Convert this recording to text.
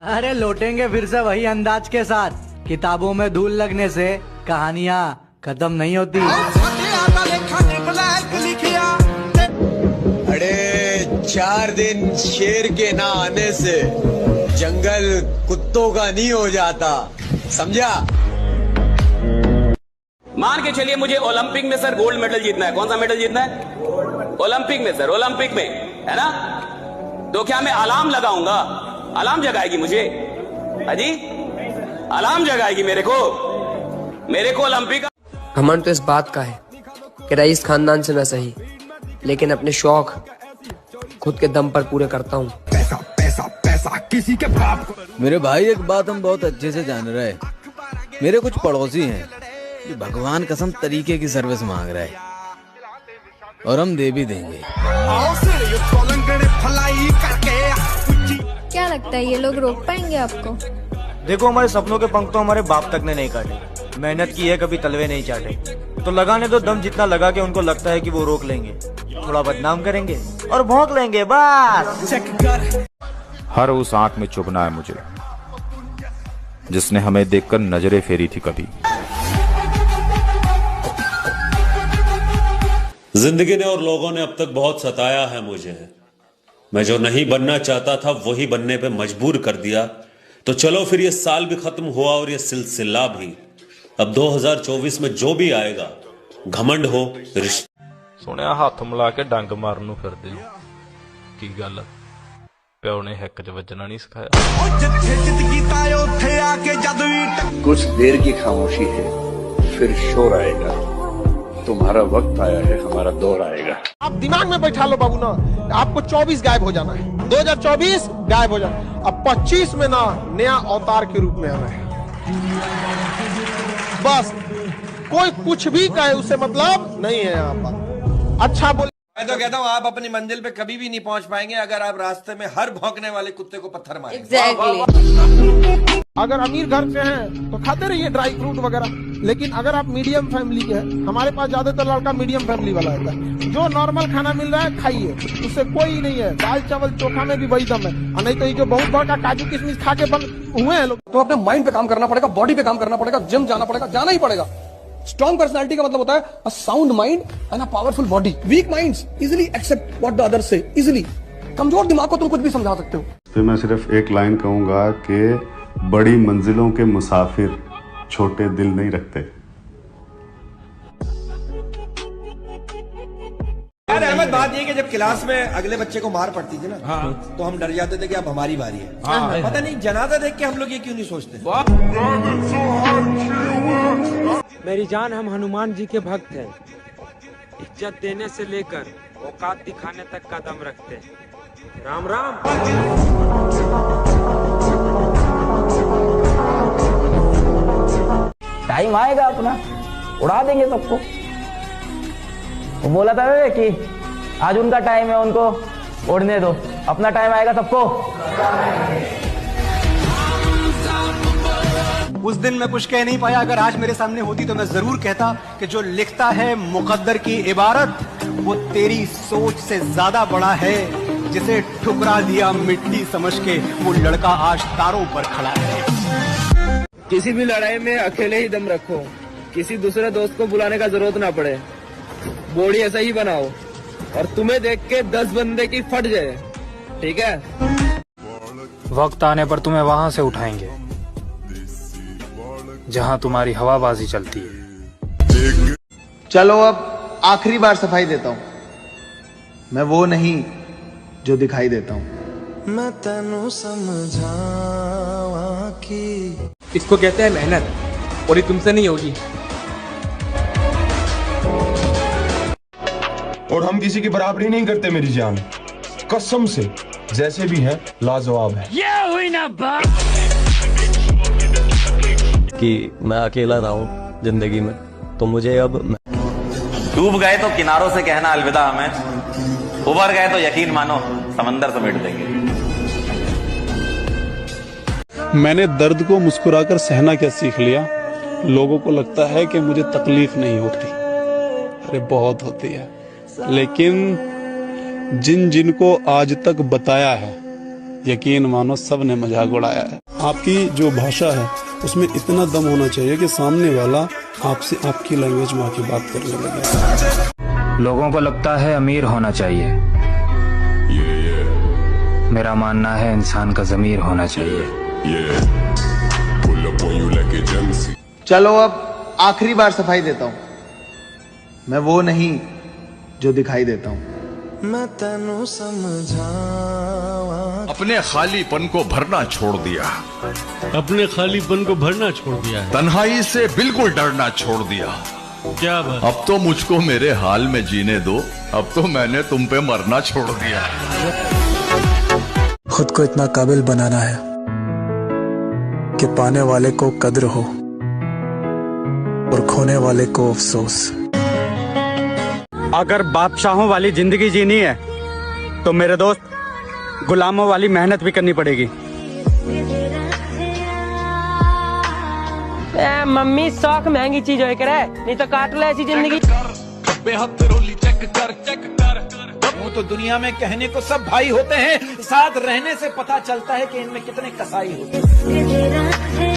अरे लौटेंगे फिर से वही अंदाज के साथ। किताबों में धूल लगने से कहानियाँ खत्म नहीं होती। अरे 4 दिन शेर के ना आने से जंगल कुत्तों का नहीं हो जाता, समझा? मान के चलिए मुझे ओलंपिक में सर गोल्ड मेडल जीतना है। कौन सा मेडल जीतना है? ओलंपिक में सर, ओलंपिक में, है ना? तो क्या मैं अलार्म लगाऊंगा? अलार्म जगाएगी मुझे? अजी अलार्म जगाएगी मेरे को ओलंपिक। घमंड तो इस बात का है कि रईस खानदान से न सही, लेकिन अपने शौक खुद के दम पर पूरे करता हूँ। पैसा पैसा पैसा किसी के बाप को। मेरे भाई एक बात हम बहुत अच्छे से जान रहे हैं। मेरे कुछ पड़ोसी हैं जो भगवान कसम तरीके की सर्विस मांग रहे हैं, और हम दे भी देंगे। क्या लगता है ये लोग रोक पाएंगे आपको? देखो, हमारे सपनों के पंख तो हमारे बाप तक ने नहीं काटे। मेहनत की है, कभी तलवे नहीं चाटे। तो लगाने दो दम जितना लगा के उनको लगता है कि वो रोक लेंगे। थोड़ा बदनाम करेंगे और भौंक लेंगे बस। हर उस आंख में चुभना है मुझे जिसने हमें देखकर नजरें फेरी थी कभी। जिंदगी ने और लोगों ने अब तक बहुत सताया है मुझे। मैं जो नहीं बनना चाहता था वही बनने पे मजबूर कर दिया। तो चलो फिर ये साल भी खत्म हुआ और ये सिलसिला भी। अब 2024 में जो भी आएगा, घमंड हो सुनिया हाथ मिला के डंग मारन नूं फिरदे हो। की गल प्यो ने हिक च वजना नहीं सिखाया। कुछ देर की खामोशी है, फिर शोर आएगा। तुम्हारा वक्त आया है, हमारा दौर आएगा। आप दिमाग में बैठा लो बाबू ना, आपको 24 गायब हो जाना है। 2024 गायब हो जाना। अब 25 में ना नया अवतार के रूप में आना है। बस कोई कुछ भी कहे उससे मतलब नहीं है यहाँ पर। अच्छा बोले। मैं तो कहता हूँ आप अपनी मंजिल पे कभी भी नहीं पहुंच पाएंगे अगर आप रास्ते में हर भौंकने वाले कुत्ते को पत्थर मारेंगे। Exactly. अगर अमीर घर से हैं तो खाते रहिए ड्राई फ्रूट वगैरह, लेकिन अगर आप मीडियम फैमिली के हैं, हमारे पास ज्यादातर लड़का मीडियम फैमिली वाला होता है। जो नॉर्मल खाना मिल रहा है खाइए, उससे कोई नहीं है। दाल चावल चोखा में भी वही दम है। और नहीं तो ये जो बहुत बड़ा काजू किशमिश खा के बन हुए हैं लोग। तो अपने माइंड पे काम करना पड़ेगा, बॉडी पे काम करना पड़ेगा, जिम जाना पड़ेगा, जाना ही पड़ेगा। स्ट्रॉन्ग पर्सनालिटी का मतलब होता है a sound mind and a powerful body. Weak minds easily accept what the other say easily. कमजोर दिमाग को तुम कुछ भी समझा सकते हो। तो मैं सिर्फ एक लाइन कहूंगा कि बड़ी मंजिलों के मुसाफिर छोटे दिल नहीं रखते। यार अहमद, बात ये कि जब क्लास में अगले बच्चे को मार पड़ती थी ना, तो हम डर जाते थे कि अब हमारी बारी है। पता नहीं जनाजा देख के हम लोग ये क्यों नहीं सोचते। मेरी जान, हम हनुमान जी के भक्त हैं। इज्जत देने से लेकर औकात दिखाने तक का दम रखते हैं। राम राम। टाइम आएगा अपना, उड़ा देंगे सबको। वो बोला था वे कि आज उनका टाइम है, उनको उड़ने दो, अपना टाइम आएगा सबको। उस दिन मैं कुछ कह नहीं पाया। अगर आज मेरे सामने होती तो मैं जरूर कहता कि जो लिखता है मुकद्दर की इबारत, वो तेरी सोच से ज्यादा बड़ा है। जिसे ठुकरा दिया मिट्टी समझ के, वो लड़का आज तारों पर खड़ा है। किसी भी लड़ाई में अकेले ही दम रखो, किसी दूसरे दोस्त को बुलाने का जरूरत ना पड़े। बॉडी ऐसा ही बनाओ और तुम्हें देख के 10 बंदे की फट जाए, ठीक है? वक्त आने पर तुम्हें वहां से उठाएंगे जहां तुम्हारी हवाबाजी चलती है। चलो अब आखिरी बार सफाई देता हूँ। मैं वो नहीं जो दिखाई देता हूँ। मैं तेनू समझावा की। इसको कहते हैं मेहनत, और ये तुमसे नहीं होगी। और हम किसी की बराबरी नहीं करते मेरी जान, कसम से। जैसे भी है लाजवाब है। ये हुई ना बात कि मैं अकेला रहा हूँ जिंदगी में, तो मुझे अब डूब गए तो किनारों से कहना अलविदा हमें, उबर गए तो यकीन मानो समंदर समेट देंगे। मैंने दर्द को मुस्कुराकर सहना क्या सीख लिया। लोगों को लगता है कि मुझे तकलीफ नहीं होती, अरे बहुत होती है। लेकिन जिन जिनको आज तक बताया है यकीन मानो सब ने मजाक उड़ाया है। आपकी जो भाषा है उसमें इतना दम होना चाहिए कि सामने वाला आपसे आपकी लैंग्वेज में आके बात करने लगे। लोगों को लगता है अमीर होना चाहिए, मेरा मानना है इंसान का ज़मीर होना चाहिए। चलो अब आखिरी बार सफाई देता हूँ, मैं वो नहीं जो दिखाई देता हूँ। मैं तेनू समझावा, अपने खालीपन को भरना छोड़ दिया, अपने खालीपन को भरना छोड़ दिया है, तन्हाई से बिल्कुल डरना छोड़ दिया। क्या बात? अब तो मुझको मेरे हाल में जीने दो, अब तो मैंने तुम पे मरना छोड़ दिया। खुद को इतना काबिल बनाना है कि पाने वाले को कद्र हो और खोने वाले को अफसोस। अगर बादशाहों वाली जिंदगी जीनी है तो मेरे दोस्त गुलामों वाली मेहनत भी करनी पड़ेगी। मम्मी शौक महंगी चीज हो करे, नहीं तो काट ले ऐसी जिंदगी। वो तो दुनिया में कहने को सब भाई होते हैं, साथ रहने से पता चलता है कि इनमें कितने कसाई होते हैं।